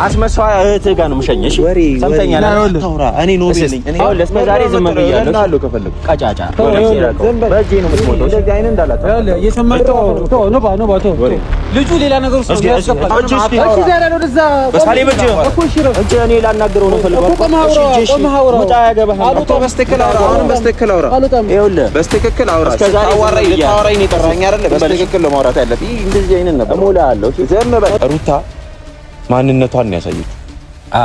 አስመሳይ እህትህ ጋር ነው የምሸኝሽ። ሰምተኛል። ታውራ እኔ ነው ቢልኝ እኔ ለስመ ዛሬ ዝም ብያለሁ አለው ከፈለኩ ቀጫጫ በእጄ ነው የምትሞተው። እንደዚህ አይነት እንዳላት እየሰማኝ ነው ባቶ ልጁ ሌላ ነገር ውስጥ ያስገባል። እሺ ዛሬ ነው ደዛ በሳሌ በእጄ እጄ እኔ ላናግረው ነው ፈልጋለሁ። እሺ ውጣ ያገባህ አውቶ በስተክል አውራ አሁን በስተክል አውራ ይኸውልህ በስተክል አውራ ታዋራኝ ነው የጠራኸኝ አይደለ? በስተክል ለማውራት ያለብኝ እንደዚህ አይነት ነበር። እሞላለሁ ዝም በል ሩታ ማንነቷን ነው ያሳየችው።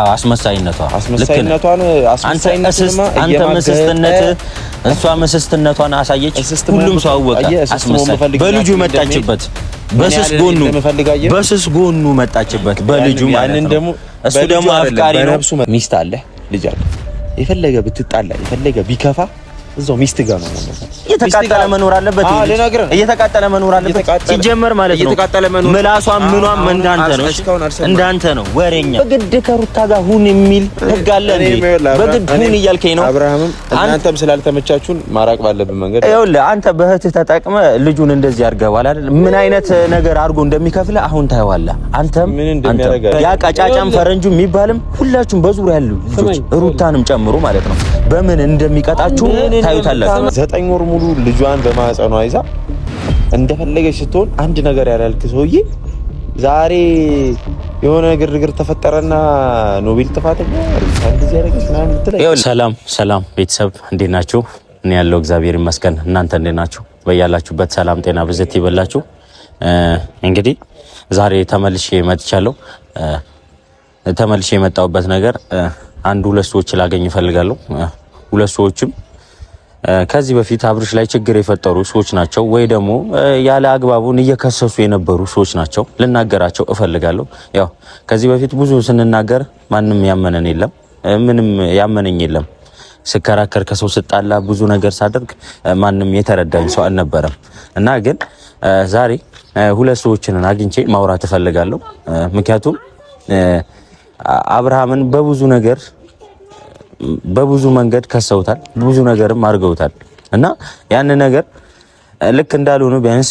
አስመሳይነቷን አንተ መስስተነት እሷ መስስተነቷን አሳየች። ሁሉም ሰው አወቀ። አስመሳይ በልጁ መጣችበት። በስስ ጎኑ መጣችበት በልጁ ማለት ነው። እሱ ደግሞ አፍቃሪ ነው። ሚስት አለ፣ ልጅ አለ። የፈለገ ብትጣላ የፈለገ ቢከፋ እዛው ሚስት ጋር ነው ማለት ነው። እየተቃጠለ መኖር አለበት። እየተቃጠለ መኖር አለበት ሲጀመር ማለት ነው። ምላሷም ምኗም እንዳንተ ነው። ወሬኛ በግድ ከሩታ ጋር ሁን የሚል ህግ አለ እንዴ? በግድ ሁን እያልከኝ ነው። አብርሃምም እናንተም ስላልተመቻችሁን ማራቅ ባለብን መንገድ ይኸውልህ፣ አንተ በእህትህ ተጠቅመ ልጁን እንደዚህ አድርገዋል አይደል? ምን አይነት ነገር አድርጎ እንደሚከፍለ አሁን ታየዋለህ። አንተም ያ ቀጫጫም ፈረንጁ የሚባልም ሁላችሁም በዙሪያ ያሉ ልጆች ሩታንም ጨምሮ ማለት ነው በምን እንደሚቀጣችሁ ታዩታላችሁ። 9 ወር ሙሉ ልጇን በማህፀኗ ይዛ እንደፈለገች ስትሆን አንድ ነገር ያላልክ ሰውዬ ዛሬ የሆነ ግርግር ተፈጠረና ኖቤል ጥፋተኛ እንደዚህ ያደረገች ምናምን ትላለህ። ሰላም ቤተሰብ እንዴት ናችሁ? እኔ ያለው እግዚአብሔር ይመስገን። እናንተ እንዴት ናችሁ? በያላችሁበት ሰላም ጤና ብዝት ይበላችሁ። እንግዲህ ዛሬ ተመልሼ መጥቻለሁ። ተመልሼ የመጣሁበት ነገር አንድ ሁለት ሰዎች ላገኝ እፈልጋለሁ። ሁለት ሰዎችም ከዚህ በፊት አብርሽ ላይ ችግር የፈጠሩ ሰዎች ናቸው፣ ወይ ደግሞ ያለ አግባቡን እየከሰሱ የነበሩ ሰዎች ናቸው። ልናገራቸው እፈልጋለሁ። ያው ከዚህ በፊት ብዙ ስንናገር ማንም ያመነን የለም፣ ምንም ያመነኝ የለም። ስከራከር ከሰው ስጣላ ብዙ ነገር ሳደርግ ማንም የተረዳኝ ሰው አልነበረም። እና ግን ዛሬ ሁለት ሰዎችን አግኝቼ ማውራት እፈልጋለሁ። ምክንያቱም አብርሃምን በብዙ መንገድ ከሰውታል፣ ብዙ ነገርም አድርገውታል። እና ያን ነገር ልክ እንዳልሆነ ቢያንስ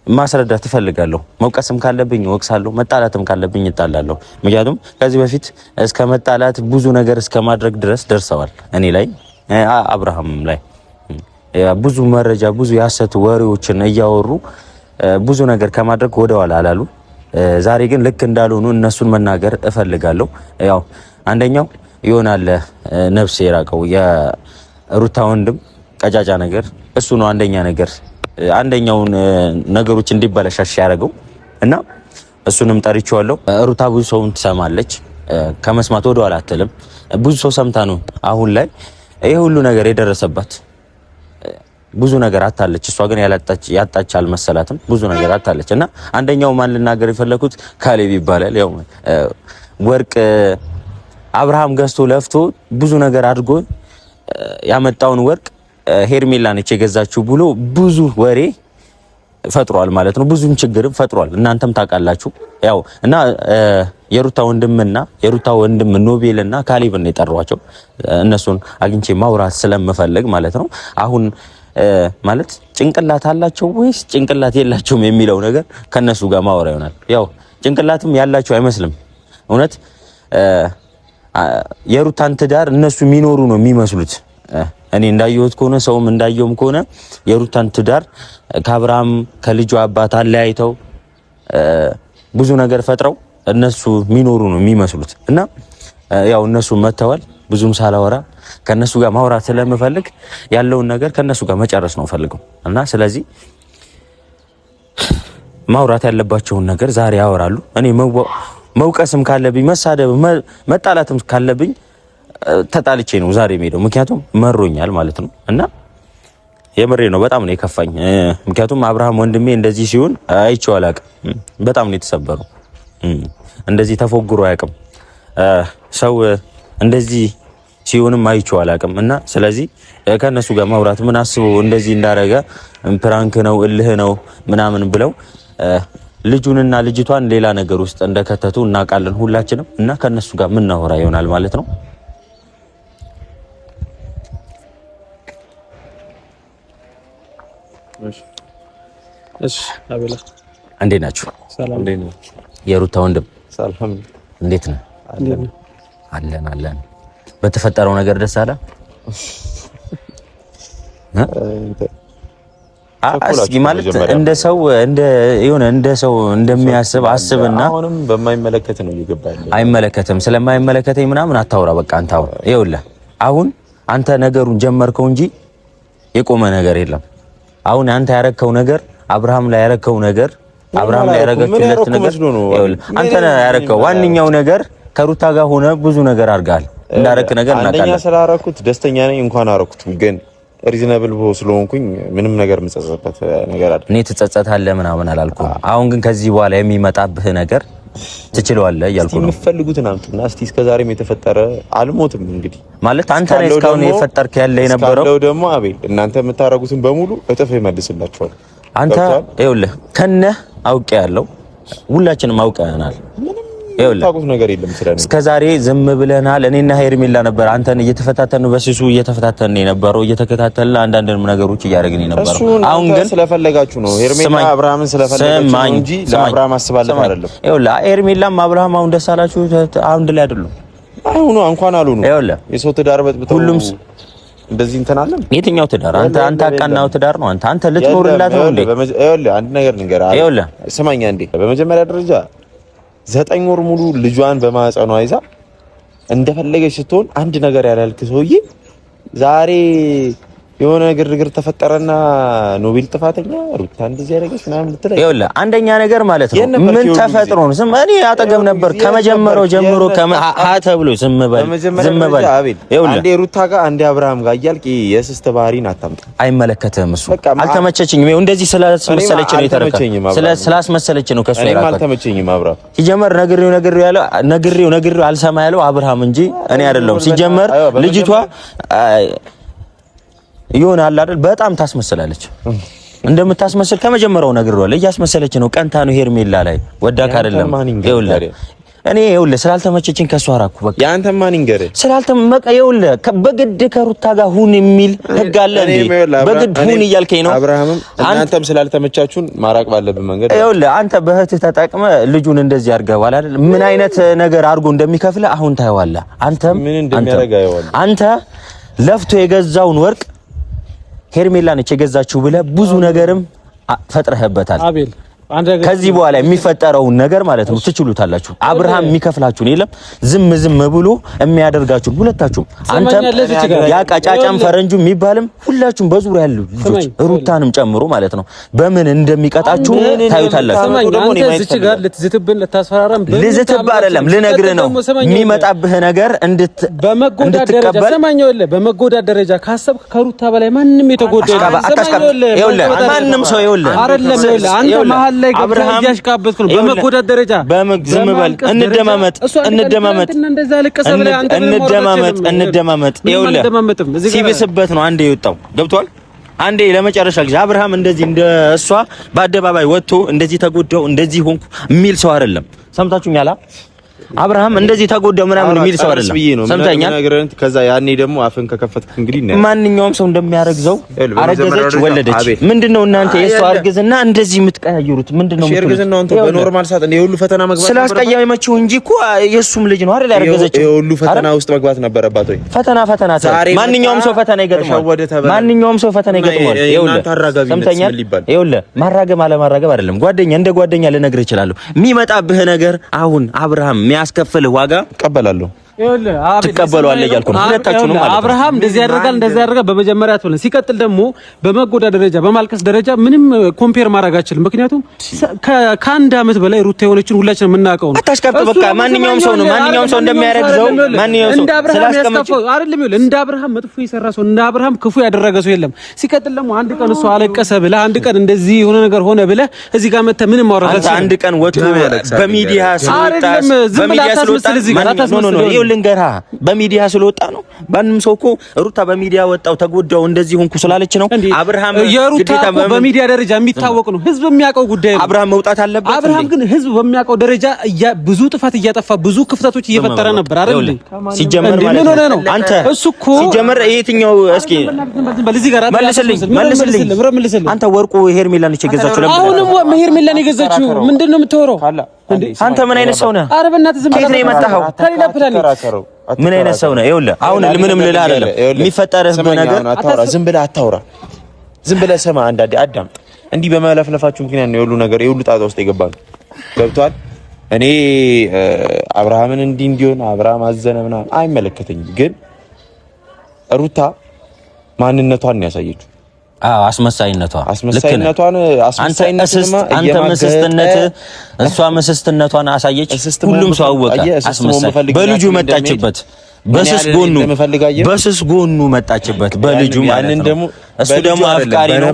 ማስረዳት እፈልጋለሁ። መውቀስም ካለብኝ ወቅሳለሁ፣ መጣላትም ካለብኝ እጣላለሁ። ምክንያቱም ከዚህ በፊት እስከ መጣላት ብዙ ነገር እስከ ማድረግ ድረስ ደርሰዋል። እኔ ላይ አብርሃም ላይ ብዙ መረጃ ብዙ ያሰቱ ወሬዎችን እያወሩ ብዙ ነገር ከማድረግ ወደኋላ አላሉ። ዛሬ ግን ልክ እንዳልሆኑ እነሱን መናገር እፈልጋለሁ። ያው አንደኛው ይሆናል ነፍስ የራቀው የሩታ ወንድም ቀጫጫ ነገር እሱ ነው። አንደኛውን ነገሮች እንዲበላሻሽ ያደረገው እና እሱንም ጠርቼዋለሁ። ሩታ ብዙ ሰውን ትሰማለች፣ ከመስማት ወደ ኋላ አትልም። ብዙ ሰው ሰምታ ነው አሁን ላይ ይሄ ሁሉ ነገር የደረሰባት። ብዙ ነገር አታለች። እሷ ግን ያጣች አልመሰላትም። ብዙ ነገር አታለች። እና አንደኛው ማን ልናገር የፈለኩት ካሌብ ይባላል። ያው ወርቅ አብርሃም ገዝቶ ለፍቶ ብዙ ነገር አድርጎ ያመጣውን ወርቅ ሄርሜላ ነች የገዛችው ብሎ ብዙ ወሬ ፈጥሯል ማለት ነው። ብዙም ችግርም ፈጥሯል። እናንተም ታውቃላችሁ። ያው እና የሩታ ወንድም ኖቤልና ካሌብን ነው የጠሯቸው። እነሱን አግኝቼ ማውራት ስለምፈልግ ማለት ነው። አሁን ማለት ጭንቅላት አላቸው ወይስ ጭንቅላት የላቸውም የሚለው ነገር ከነሱ ጋር ማወራ ይሆናል። ያው ጭንቅላትም ያላቸው አይመስልም። እውነት የሩታን ትዳር እነሱ የሚኖሩ ነው የሚመስሉት። እኔ እንዳየሁት ከሆነ ሰውም እንዳየውም ከሆነ የሩታን ትዳር ከአብርሃም ከልጁ አባት አለያይተው ብዙ ነገር ፈጥረው እነሱ የሚኖሩ ነው የሚመስሉት። እና ያው እነሱ መተዋል። ብዙም ሳላወራ ከነሱ ጋር ማውራት ስለምፈልግ ያለውን ነገር ከነሱ ጋር መጨረስ ነው ፈልገው እና ስለዚህ ማውራት ያለባቸውን ነገር ዛሬ ያወራሉ። እኔ መውቀስም ካለብኝ መሳደብ መጣላትም ካለብኝ ተጣልቼ ነው ዛሬ የምሄደው። ምክንያቱም መሮኛል ማለት ነው። እና የምሬ ነው። በጣም ነው የከፋኝ። ምክንያቱም አብርሃም ወንድሜ እንደዚህ ሲሆን አይቼው አላውቅም። በጣም ነው የተሰበረው። እንደዚህ ተፎግሮ አያውቅም ሰው እንደዚህ ሲሆንም አይቼው አላውቅም። እና ስለዚህ ከነሱ ጋር ማውራት ምን አስበው እንደዚህ እንዳረገ ፕራንክ ነው እልህ ነው ምናምን ብለው ልጁንና ልጅቷን ሌላ ነገር ውስጥ እንደከተቱ እናውቃለን ሁላችንም። እና ከነሱ ጋር ምን እናወራ ይሆናል ማለት ነው። እሺ አቤላ እንዴት ናችሁ? ሰላም። እንዴት ነው የሩታ ወንድም? ሰላም። እንዴት ነህ? አለን። በተፈጠረው ነገር ደስ አለ? እስኪ ማለት እንደ ሰው እንደሚያስብ አስብና አሁንም በማይመለከት ነው ይገባል። አይመለከትም። ስለማይመለከተኝ ምናምን አታውራ። በቃ አንተ ይኸውልህ አሁን አንተ ነገሩን ጀመርከው እንጂ የቆመ ነገር የለም። አሁን አንተ ያረከው ነገር አብርሃም ላይ ያረከው ነገር አብርሃም ላይ ያረጋችሁለት ነገር ይኸውልህ አንተ ያረከው ዋንኛው ነገር ከሩታ ጋር ሆነ ብዙ ነገር አድርጋል። እንዳረክ ነገር እናውቃለን። አንደኛ ስላረኩት ደስተኛ ነኝ። እንኳን አረኩት ግን ሪዝነብል ስለሆንኩኝ ምንም ነገር ምጸጸበት ነገር አይደል። እኔ ትጸጸታለህ ምናምን አላልኩም። አሁን ግን ከዚህ በኋላ የሚመጣብህ ነገር ትችለዋለህ እያልኩ ነው። የምትፈልጉትን አምጡና እስቲ እስከዛሬም የተፈጠረ አልሞትም እንግዲህ ማለት አንተ ነህ እስካሁን የፈጠርክ ያለ የነበረው ካለው ደግሞ አቤል እናንተ የምታረጉትን በሙሉ እጥፍ ይመልስላችኋል። አንተ ይኸውልህ ከነህ አውቄ ያለው ሁላችንም አውቀናል። ታውቁት ነገር የለም ስለኔ እስከዛሬ ዝም ብለናል። እኔና ሄርሜላ ነበር አንተን እየተፈታተን በስሱ እየተፈታተን የነበረው እየተከታተልን አንዳንድ ነገሮች እያደረግን የነበረው። አሁን ግን ስለፈለጋችሁ ነው ሄርሜላ አብርሃምን ስለፈለጋችሁ ነው እንጂ ለአብርሃም አስባለሁ አይደለም። ይኸውልህ ሄርሜላም አብርሃም አሁን ደስ አላችሁ አንድ ላይ አይደሉም። አሁን እንኳን አሉ ነው ይኸውልህ የሰው ትዳር በጥብጠው ሁሉም እንደዚህ እንትን አለ። የትኛው ትዳር አንተ አቃናው ትዳር ነው አንተ ልትኖርላት ነው እንዴ? ይኸውልህ አንድ ነገር ንገር። ይኸውልህ ስማኛ እንዴ በመጀመሪያ ደረጃ 9 ወር ሙሉ ልጇን በማህፀኗ ይዛ እንደፈለገች ስትሆን አንድ ነገር ያላልክ ሰውዬ ዛሬ የሆነ ግርግር ተፈጠረና ኖቤል ጥፋተኛ ሩታ እንደዚህ ያደረገች ምናምን ልትለኝ ይኸውልህ አንደኛ ነገር ማለት ነው ምን ተፈጥሮ ነው? ዝም እኔ አጠገብ ነበር ከመጀመሪያው ጀምሮ ተብሎ ዝም በል ይኸውልህ አንዴ ሩታ ጋር አንዴ አብርሃም ጋር እያልክ የስስት ባህሪን አታምጣ። አይመለከትህም። እሱ አልተመቸችኝም። ይኸው እንደዚህ ስላስመሰለች ነው የተረከ ስላስመሰለች ነው ከሱ ይራቀ አልተመቸኝም። አብርሃም ሲጀመር ነግሬው አልሰማ ያለው አብርሃም እንጂ እኔ አይደለሁም። ሲጀመር ልጅቷ ይሆናል አይደል በጣም ታስመስላለች። እንደምታስመስል ከመጀመሪያው ነግሬዋለሁ። እያስመሰለች ነው። ቀንታ ነው ሄርሜላ ላይ ወዳክ አይደለም። ይኸውልህ ስላልተመቸችኝ ከሷ አራኩ በቃ። ያንተ ማን ይንገር ስላልተመቀ ይኸውልህ በግድ ከሩታ ጋር ሁን የሚል ህግ አለ እንዴ? በግድ ሁን እያልከኝ ነው። አብርሃምም እናንተም ስላልተመቻችሁን ማራቅ ባለብን መንገድ ይኸውልህ አንተ በእህትህ ተጠቅመ ልጁን እንደዚህ አድርገዋል አይደል? ምን አይነት ነገር አድርጎ እንደሚከፍለ አሁን ታየዋለህ። አንተ ለፍቶ የገዛውን ወርቅ ሄርሜላ ነች የገዛችው ብለህ ብዙ ነገርም ፈጥረህበታል አቤል። ከዚህ በኋላ የሚፈጠረውን ነገር ማለት ነው ትችሉታላችሁ። አብርሃም የሚከፍላችሁን የለም ዝም ብሎ የሚያደርጋችሁን ሁለታችሁም አንተም ያ ቀጫጫም ፈረንጁ የሚባልም ሁላችሁም በዙሪያ ያሉ ልጆች ሩታንም ጨምሮ ማለት ነው በምን እንደሚቀጣችሁ ታዩታላችሁ። አንተ እዚህ ጋር ልትዝትብን ልታስፈራራም ልዝትብ አይደለም ልነግርህ ነው የሚመጣብህ ነገር እንድትቀበል በመጎዳት ደረጃ ካሰብክ ከሩታ በላይ ማንም የተጎዳ የለም። ማንም ሰው ይኸውልህ አይደለም አንተ መሀል ላይ አብርሃም ያሽካበት ነው በመጎዳት ደረጃ ዝም በል እንደማመጥ ይኸውልህ ሲብስበት ነው አንዴ የወጣው ገብቷል። አንዴ ለመጨረሻ ጊዜ አብርሃም እንደዚህ እንደ እሷ በአደባባይ ወጥቶ እንደዚህ ተጎዳው እንደዚህ ሆንኩ የሚል ሰው አይደለም። ሰምታችሁኛል? አብርሃም እንደዚህ ተጎዳው ምናምን የሚል ሰው አይደለም። ሰምተኛል? ከዛ ያኔ ደግሞ አፍን ከከፈትክ እንግዲህ ማንኛውም ሰው እንደሚያረግዘው አረገዘች ወለደች። ምንድነው እናንተ የሷ አርግዝና እንደዚህ የምትቀያየሩት ምንድነው? እርግዝናው እንትን በኖርማል ሰዓት የሁሉ ፈተና መግባት ስላስቀያየመችው እንጂ እኮ የሱም ልጅ ነው አይደል ያረገዘችው። የሁሉ ፈተና ውስጥ መግባት ነበረባት ወይ? ፈተና ማንኛውም ሰው ፈተና ይገጥማል። ማንኛውም ሰው ፈተና ይገጥማል። ይኸውልህ ማራገም አለማራገም አይደለም። ጓደኛ እንደ ጓደኛ ልነግርህ እችላለሁ። የሚመጣብህ ነገር አሁን አብርሃም የሚያስከፍልህ ዋጋ እቀበላለሁ። ትቀበሏል እያልኩ ነው። ሁለታችሁንም ማለት ነው። አብርሃም እንደዚህ ያደርጋል በመጀመሪያ አትበል። ሲቀጥል ደግሞ በመጎዳ ደረጃ በማልቀስ ደረጃ ምንም ኮምፔር ማድረግ አይችልም። ምክንያቱም ከአንድ አመት በላይ ሩታ የሆነችን ሁላችንም የምናውቀው ነው። አታሽቀብ በቃ ማንኛውም ሰው እንደሚያረግዘው ማንኛውም ሰው ስላስቀመጠው አይደለም። እንደ አብርሃም መጥፎ የሰራ ሰው እንደ አብርሃም ክፉ ያደረገ ሰው የለም። ሲቀጥል ደግሞ አንድ ቀን እሱ አለቀሰ ብለህ አንድ ቀን እንደዚህ የሆነ ነገር ሆነ ብለህ እዚህ ጋር መተህ ምንም ማውራት አንድ ቀን ወጥቶ በሚዲያ ስለወጣ ልንገርህ በሚዲያ ስለወጣ ነው። ማንም ሰው እኮ ሩታ በሚዲያ ወጣው ተጎዳው እንደዚህ ሆንኩ ስላለች ነው። አብርሃም የሩታ በሚዲያ ደረጃ የሚታወቅ ነው። ህዝብ የሚያውቀው ጉዳይ ነው። አብርሃም መውጣት አለበት። አብርሃም ግን ህዝብ በሚያውቀው ደረጃ ብዙ ጥፋት እያጠፋ ብዙ ክፍተቶች እየፈጠረ ነበር አይደል? ሲጀመር ማለት ነው አንተ እሱ እኮ ሲጀመር የትኛው እስኪ መልስልኝ አንተ ወርቁ ሄርሜላ ነች የገዛችው። አሁንም ሄርሜላ ነች የገዛችው። ምንድነው የምታወራው? አንተ ምን አይነት ሰው ነህ? ኧረ በእናትህ ዝም ብለህ ነው የመጣኸው? ከሌላ ፕላን ምን አይነት ሰው ነህ? ይኸውልህ አሁን ምንም ልልህ አይደለም የሚፈጠርህ ነገር ዝም ብለህ አታውራ። ዝም ብለህ ስማ፣ አንዳንዴ አዳምጥ። እንዲህ በመለፍለፋችሁ ምክንያት ነው የሁሉ ነገር የሁሉ ጣጣ ውስጥ የገባነው። ገብቶሃል? እኔ አብርሃምን እንዲሆን አብርሃም አዘነ ምናምን አይመለከተኝም፣ ግን ሩታ ማንነቷን ያሳየችው አስመሳይነቷን አንተ መስስትነት እሷ መስስትነቷን አሳየች። ሁሉም ሰው አወቀ። አስመሳይ በልጁ መጣችበት። በስስ ጎኑ መጣችበት በልጁ ማለት ነው። እሱ ደግሞ አፍቃሪ ነው።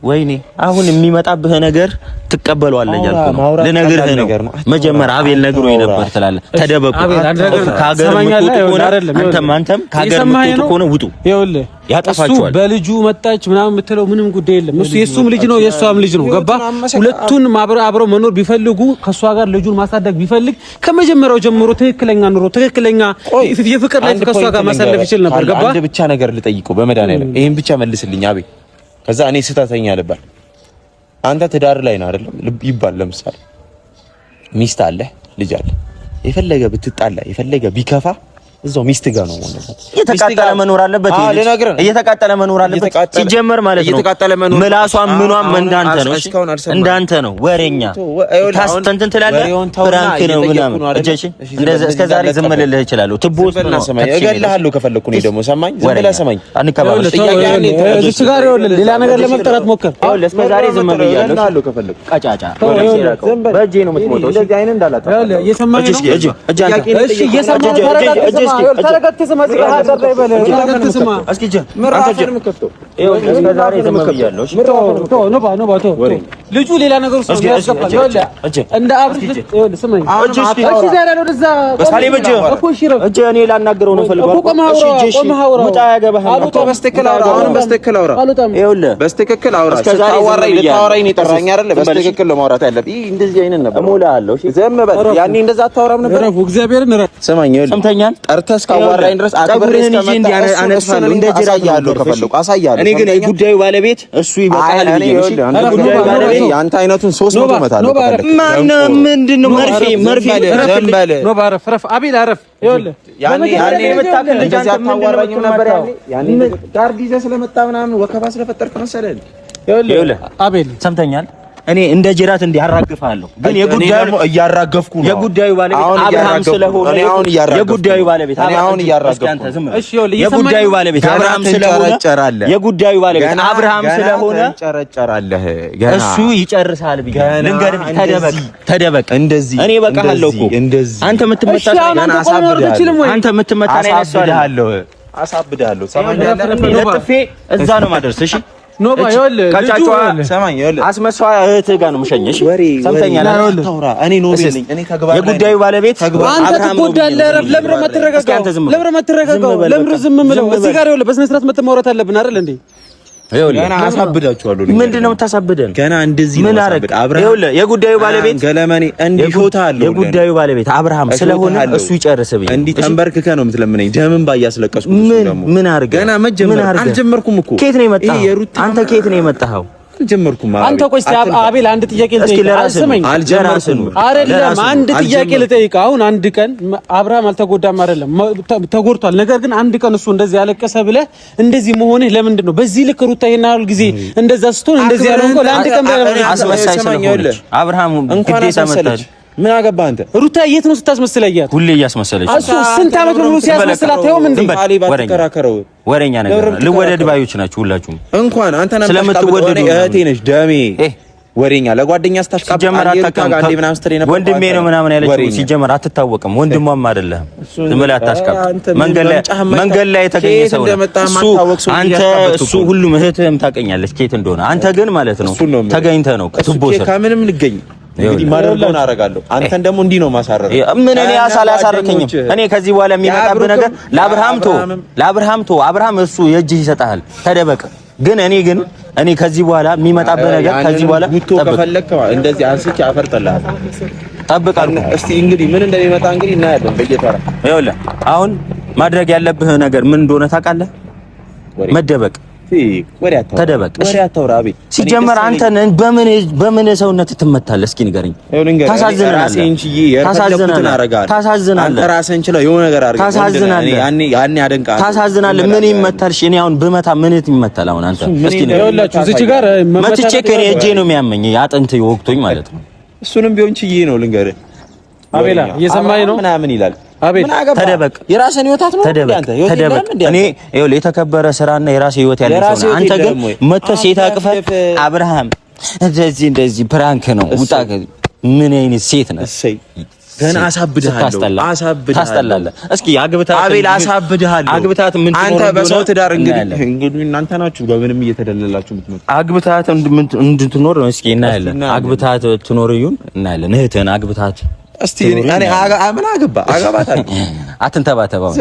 ወይኔ አሁን የሚመጣብህ ነገር ትቀበለዋለህ እያልኩ ነው። ልነግርህ ነው። መጀመሪያ አቤል ነግሮኝ ነበር ትላለህ። ተደበቁ። ከሀገር የምትወጡ ከሆነ አንተም ከሀገር የምትወጡ ከሆነ ውጡ። ይኸውልህ ያጠፋችኋል። በልጁ መጣች ምናምን የምትለው ምንም ጉዳይ የለም። እሱ የሱም ልጅ ነው የሷም ልጅ ነው። ገባ? ሁለቱን አብረው መኖር ቢፈልጉ ከሷ ጋር ልጁን ማሳደግ ቢፈልግ ከመጀመሪያው ጀምሮ ትክክለኛ ኑሮ ትክክለኛ የፍቅር ላይ ከሷ ጋር ማሳለፍ ይችል ነበር። ገባ? አንድ ብቻ ነገር ልጠይቀው በመድኃኒዓለም ይሄን ብቻ መልስልኝ አቤል። ከዛ እኔ ስህተተኛ ልባል። አንተ ትዳር ላይ ነው አይደለም ይባል። ለምሳሌ ሚስት አለ፣ ልጅ አለ። የፈለገ ብትጣላ የፈለገ ቢከፋ እዛው ሚስት ጋር ነው ማለት ነው። እየተቃጠለ መኖር አለበት። እየተቃጠለ መኖር አለበት ሲጀመር ማለት ነው። ምላሷም ምኗም እንዳንተ ነው። እንዳንተ ነው። ወሬኛ ታስተንተን ትላለህ። ፍራንክ ነው ምናምን እጄሽ እንደዚህ እስከ ዛሬ ዝም ልልህ እችላለሁ። ትቦስ ነው ሰማኝ። እገልሃለሁ ከፈለኩ ነው ደግሞ ሰማኝ። ዝም ብለህ ሰማኝ። አንከባበል። እዚህ ጋር ይኸውልህ ሌላ ነገር ለመፍጠራት ሞከር። ይኸውልህ እስከ ዛሬ ዝም ብያለሁ። ከፈለኩ ቀጫጫ በእጄ ነው የምትሞተው። እንደዚህ አይነት እንዳላታ ይኸውልህ እየሰማኝ ነው። እሺ እየሰማኝ ነው። ልጁ ሌላ ነገር ውስጥ ያስገባል። እንደ አብርሽ ስማኝ፣ እኔ ላናገረው ነው ፈልገው። በስትክክል አውራ። ልታወራኝ ነው የጠራኸኝ አይደለ? በስትክክል ለማውራት ያለብህ እንደዚህ አይነት ነበር። እሞላለሁ። ዝም በል። ያኔ እንደዛ አታወራም ነበር። እግዚአብሔርን ስማኝ፣ ሰምተኛል። ጠርተህ እስካዋራኝ ድረስ አክብሬሽ አነሳለሁ። እንደ ጅራይ ያለው ከፈለኩ አሳያለሁ። እኔ ግን የጉዳዩ ባለቤት እሱ ይበቃል ብዬ ነው። ጉዳዩ ባለቤት ያንተ አይነቱን 300 መታለሁ። ምንድነው መርፌ ዘንበል ነው ባረፍ ረፍ አቤል አረፍ። ይኸውልህ ያኔ የምታክል ልጅ አንተ አታዋራኝም ነበር። ያኔ ጋርድ ይዘህ ስለመጣ ምናምን ወከባ ስለፈጠርክ መሰለህ። ይኸውልህ አቤል ሰምተኛል። እኔ እንደ ጅራት እንዲያራግፋለሁ፣ ግን የጉዳዩ እያራገፍኩ ነው። የጉዳዩ ባለቤት አብርሃም ስለሆነ የጉዳዩ ባለቤት አሁን እያራገፍኩ ነው። እሺ ይኸውልህ የጉዳዩ ባለቤት አብርሃም ስለሆነ የጉዳዩ ባለቤት አብርሃም ስለሆነ ጨረጨራለህ። እሱ ይጨርሳል ብዬ ልንገርህ። ተደበቅ። እንደዚህ እኔ በቃለሁ እኮ አንተ የምትመጣ አንተ የምትመጣ አሳብድሃለሁ። ለጥፌ እዛ ነው ማደርስ። እሺ ኖባ ይኸውልህ ከጫጫ ሰማኝ። ይኸውልህ አስመሳይ እህትህ ጋር ነው የምሸኝሽ። ሰምተኛል። እኔ ኖቤ ነኝ። እኔ ተግባር የጉዳዩ ባለቤት አንተ ትጎዳለህ። ረፍ ለምን መተረጋጋው? ለምን ዝም ብለው እዚህ ጋር ይኸውልህ በስነ ስርዓት መተማውራት አለብን አይደል እንዴ? ገና አሳብዳችኋለሁ። ምንድነው የምታሳብደን? ገና እንደዚህ ነው አሳብድ። አብርሃም የጉዳዩ ባለቤት ገለመኔ እንዲፎታል። የጉዳዩ ባለቤት አብርሃም ስለሆነ እሱ ይጨርስብኝ። እንዲህ ተንበርክከ ነው የምትለምነኝ። ደምን ባያስለቀስኩ ምን አድርገህ ገና አልጀመርኩም እኮ። ከየት ነው የመጣኸው አንተ? ከየት ነው የመጣኸው? አልጀመርኩም። አንተ ቆይ እስኪ አቤል አንድ ጥያቄ ልጠይቅህ። አልጀመርኩም አይደለም አንድ ጥያቄ ልጠይቅህ። አሁን አንድ ቀን አብርሃም አልተጎዳም አይደለም ተጎድቷል። ነገር ግን አንድ ቀን እሱ እንደዚህ ያለቀሰ ብለህ እንደዚህ መሆንህ ለምንድን ነው? በዚህ ልክ ሩታ ይሄን ያህል ጊዜ እንደዛ ስትሆን እንደዚህ ያለው እንኳን ለአንድ ቀን አስመሳይ ስለሆነች አብርሃም ግዴታ መጣች። ምን አገባህ አንተ? ሩታ የት ነው ስታስመስለያት? ሁሌ እያስመሰለች እሱ ስንት ዓመት ሙሉ ሲያስመስላት ተውም እንዴ? ወሬኛ ነገር ልወደድ ባዮች ናችሁ ሁላችሁም። እንኳን አንተ ነህ ስለምትወደዱ እህቴ ነሽ ደሜ ወሬኛ ለጓደኛ ስታሽቃብ ወንድሜ ነው ምናምን ያለችው ሲጀመር አትታወቅም። ወንድሟም አይደለም። ዝም ብለህ አታሽቃብ። መንገድ ላይ የተገኘ ሰው እሱ አንተ እሱ ሁሉም እህትህም ታውቀኛለች ከየት እንደሆነ። አንተ ግን ማለት ነው ተገኝተህ ነው ትቦሰ ከምንም ልገኝ እንግዲህ ማደርገውን አደርጋለሁ። አንተን ደግሞ እንዲህ ነው ማሳረር። ምን እኔ አላሳረከኝም። እኔ ከዚህ በኋላ የሚመጣብህ ነገር ለአብርሃም አብርሃም እሱ የእጅህ ይሰጣል። ተደበቅ። ግን እኔ ከዚህ በኋላ የሚመጣብህ ነገር ከዚህ በኋላ ከፈለክ እንደዚህ አንስቼ አፈርጥልሃለሁ። ጠብቃለሁ። እስቲ እንግዲህ ምን እንደሚመጣ እንግዲህ እናያለን በየተራ። ይኸውልህ አሁን ማድረግ ያለብህ ነገር ምን እንደሆነ ታውቃለህ? መደበቅ ተደበቅ። ወሬ አታውራ አቤል። ሲጀመር አንተ በምን ሰውነት ትመታለህ? እስኪ ንገረኝ። ታሳዝናለህ። አንተ ራስህን ችለህ የሆነ ነገር አድርገህ ታሳዝናለህ። ያኔ አደንቃለሁ። ታሳዝናለህ። ምን ይመታል? እኔ አሁን ብመታ ምን ይመታል? አሁን አንተ እስኪ ይኸውላችሁ እዚህ ጋር መትቼ ከኔ እጄ ነው የሚያመኝ አጥንት ወቅቶኝ ማለት ነው። እሱንም ቢሆን ችዬ ነው ልንገርህ። አቤላ እየሰማኸኝ ነው ምናምን ይላል። አቤል ተደበቅ። የራስህን ህይወት አትኖር አንተ። ተደበቅ። እኔ ይኸውልህ የተከበረ ስራና የራስህ ህይወት ያለው ሰው አንተ ግን መተህ ሴት አቅፈህ አብርሃም እንደዚህ ፕራንክ ነው ውጣ። ምን አይነት ሴት ነህ? ገና አሳብድሃለሁ። ታስጠላለህ። እስኪ አግብታት አቤል አሳብድሃለሁ። አግብታት ምን አንተ በሰው ትዳር እንግዲህ እናንተ ናችሁ በምንም እየተደለላችሁ የምትመጡ። አግብታት እንድትኖር ነው። እስኪ እናያለን። አግብታት ትኖር ይሁን እናያለን። እህትህን አግብታት እስቲ እኔ ምን አገባታለሁ። አትንተባተባው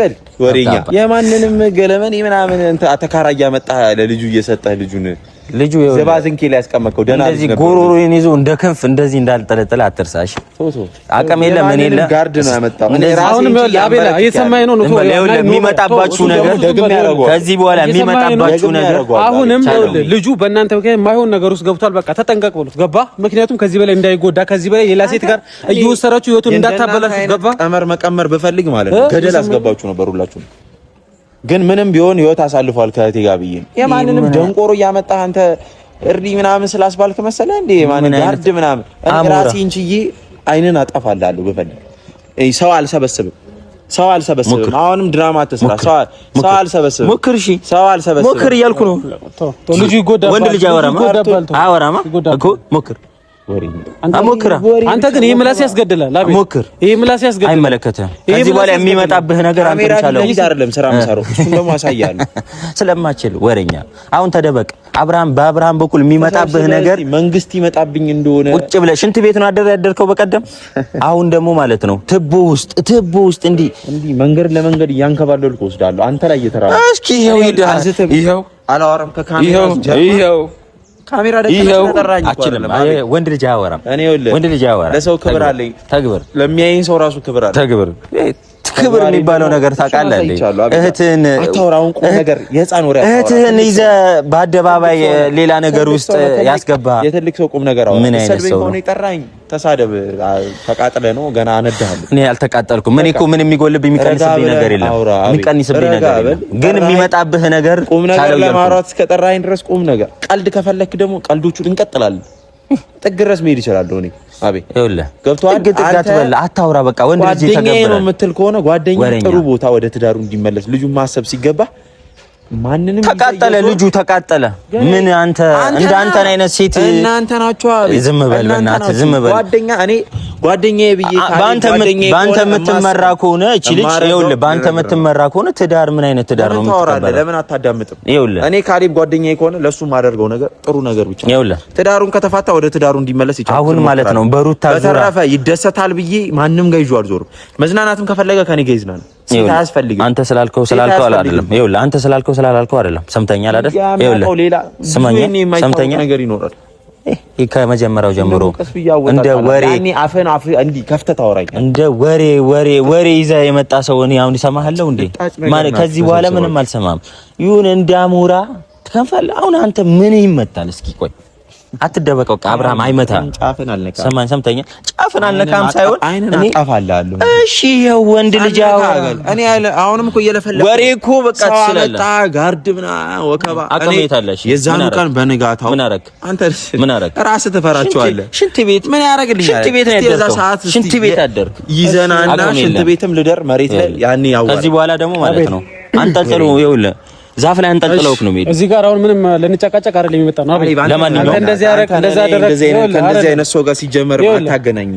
ወሬኛ የማንንም ገለመን ምናምን አተካራ እያመጣ ለልጁ እየሰጠህ ልጁ ዘባዝንኬ ላይ ያስቀመጥከው ደህና እንደዚህ ጎሮሮዬን ይዞ እንደ ክንፍ እንደዚህ እንዳልጠለጠለ አትርሳሽ። አቅም የለም ምን የለም ጋርድ ነው ያመጣው። አሁንም አቤላ እየሰማኸኝ ነው። የሚመጣባችሁ ነገር ከዚህ በኋላ የሚመጣባችሁ ነገር አሁንም ልጁ በእናንተ ምክንያት የማይሆን ነገር ውስጥ ገብቷል። በቃ ተጠንቀቅ ብሎት ገባ። ምክንያቱም ከዚህ በላይ እንዳይጎዳ ከዚህ በላይ ሌላ ሴት ጋር እየወሰራችሁ ህይወቱን እንዳታበላችሁ ገባ። ቀመር መቀመር ብፈልግ ማለት ነው ገደል አስገባችሁ ነበር ሁላችሁም። ግን ምንም ቢሆን ህይወት አሳልፏል ከእህቴ ጋር ብዬ የማንንም ደንቆሮ እያመጣህ አንተ እርዲ ምናምን ስላስባልክ መሰለህ እንዴ? ማንን ጋርድ ምናምን ራሴን ችዬ አይንን አጠፋልሃለሁ ብፈልግ። ሰው አልሰበስብም። አሁንም ድራማ አትስራ። ሰው አልሰበስብም። ሞክር። እሺ ሰው አልሰበስብም። ሞክር እያልኩ ነው። ልጁ ይጎዳል። ወንድ ልጅ አያወራማ እኮ ሞክር። አንተ ግን ይሄ ምላስ ያስገድላል። አቤት ሞክር። ይሄ ምላስ ያስገድላል። አይመለከትህም። ከዚህ በኋላ የሚመጣብህ ነገር አንተ ብቻለህ አይደለም። ስራ መሰረው እሱን ደግሞ አሳያለሁ ስለማችል ወሬኛ። አሁን ተደበቅ። በአብርሃም በኩል የሚመጣብህ ነገር መንግስት ይመጣብኝ እንደሆነ ቁጭ ብለህ ሽንት ቤት ነው ያደርከው በቀደም። አሁን ደግሞ ማለት ነው ትቦ ውስጥ እንዲህ መንገድ ለመንገድ እያንከባለልኩ ወስዳለሁ። አንተ ላይ እየተራራ እስኪ ይሄው አላወራም ይሄው ካሜራ ተጠራኝ። አችልም ወንድ ልጅ አያወራም። ወንድ ልጅ አያወራም። ለሰው ክብር አለኝ። ተግብር። ለሚያየኝ ሰው ራሱ ክብር አለኝ። ተግብር። ክብር የሚባለው ነገር ታውቃለህ እንዴ? እህትህን አታውራውን ቁም ነገር የህፃን ወሬ እህትህን ይዘህ በአደባባይ ሌላ ነገር ውስጥ ያስገባ የትልቅ ሰው ቁም ነገር አሁን ምን አይነት ሰው ነው? ይጠራኝ ተሳደብ ተቃጥለ ነው ገና አነዳለሁ። እኔ አልተቃጠልኩም። እኔ እኮ ምን የሚጎልብኝ የሚቀንስብኝ ነገር የለም። የሚቀንስብኝ ነገር የለም። ግን የሚመጣብህ ነገር ቁም ነገር ለማውራት እስከጠራኝ ድረስ ቁም ነገር። ቀልድ ከፈለክ ደግሞ ቀልዶቹን እንቀጥላለን። ጥግ ድረስ መሄድ ይችላልው። እኔ አቤት ይኸውልህ ገብቶሃል። አታውራ በቃ ወንድ ልጅ ጓደኛዬ ነው የምትል ከሆነ ጓደኛዬ ጥሩ ቦታ ወደ ትዳሩ እንዲመለስ ልጁን ማሰብ ሲገባ ማንንም ተቃጠለ። ልጁ ተቃጠለ። ምን አንተ እንዳንተን አይነት ሴት እናንተ ናችሁ። ዝም በል በእናትህ ዝም በል። ጓደኛዬ ብዬ ባንተ የምትመራ ከሆነ እቺ ልጅ ይኸውልህ፣ ባንተ የምትመራ ከሆነ ትዳር ምን አይነት ትዳር ነው የምትቀበለው? ለምን አታዳምጥም? ይኸውልህ እኔ ካሌብ ጓደኛዬ ከሆነ ለሱ ማደርገው ነገር ጥሩ ነገር ብቻ። ይኸውልህ ትዳሩን ከተፋታ ወደ ትዳሩ እንዲመለስ ይቻላል። አሁን ማለት ነው በሩታ ዙራ በተረፈ ይደሰታል ብዬ ማንም ጋር ይዤው አልዞርም። መዝናናትም ከፈለገ ከኔ ጋር ይዝናናል። አንተ ስላልከው አይደለም። ይኸውልህ አንተ ስላልከው አይደለም። ሰምተኛል አይደል? ይኸውልህ ስማኝ፣ ሰምተኛል ነገር ይኖራል። ከመጀመሪያው ጀምሮ እንደ ወሬ አፈን እንዲ ከፍተህ ታወራኛለህ። እንደ ወሬ ይዘህ የመጣ ሰው እኔ አሁን ይሰማሃለሁ እንዴ? ማለት ከዚህ በኋላ ምንም አልሰማም። ይሁን እንዳሞራ ትከንፋለህ። አሁን አንተ ምን ይመታል? እስኪ ቆይ አትደበቀው። አብርሃም አይመታም። ጫፍን አልነካም። ሰማኝ፣ ሰምተኛ ጫፍን አልነካም ሳይሆን አይነን አጣፋለሁ። እሺ ይኸው ወንድ ልጅ እኔ አሁንም እኮ እየለፈለፈ ወሬ እኮ በቃ ትችላለህ። ጋርድ ምናምን ወከባ አቀሜታለሽ። የዛኑ ቀን በንጋታው ምን አረክ? አንተ ምን አረክ? ራስህ ትፈራቸዋለህ። ሽንት ቤት ምን ያደርግልኛል? ሽንት ቤት ነው ያደርኩት። ሽንት ቤት አደርክ ይዘናና ሽንት ቤትም ልደር መሬት ላይ ያኔ ያው ከዚህ በኋላ ደግሞ ማለት ነው አንጠልጥሎ ይኸውልህ ዛፍ ላይ አንጠልጥለውክ ነው የሚሄድ። እዚህ ጋር አሁን ምንም ለንጫቃጫቅ አይደለም የመጣ ነው። አቤት ለማንኛውም እንደዚህ ያረክ እንደዛ አደረክ። እንደዚህ አይነት ሰው ጋር ሲጀመር አታገናኝ።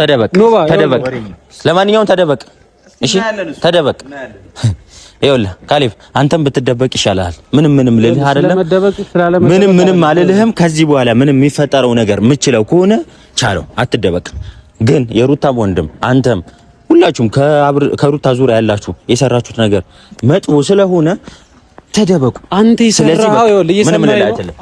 ተደበቅ። ለማንኛውም ተደበቅ። እሺ ተደበቅ። ይኸውልህ ካሌብ አንተም ብትደበቅ ይሻላል። ምንም ልልህ አይደለም። ምንም አልልህም። ከዚህ በኋላ ምንም የሚፈጠረው ነገር የምችለው ከሆነ ቻለው፣ አትደበቅ። ግን የሩታም ወንድም አንተም ሁላችሁም ከሩታ ዙሪያ ያላችሁ የሰራችሁት ነገር መጥፎ ስለሆነ ተደበቁ። አንተ ይሰራው ይኸውልህ፣ ምንም ልልህ አይደለም።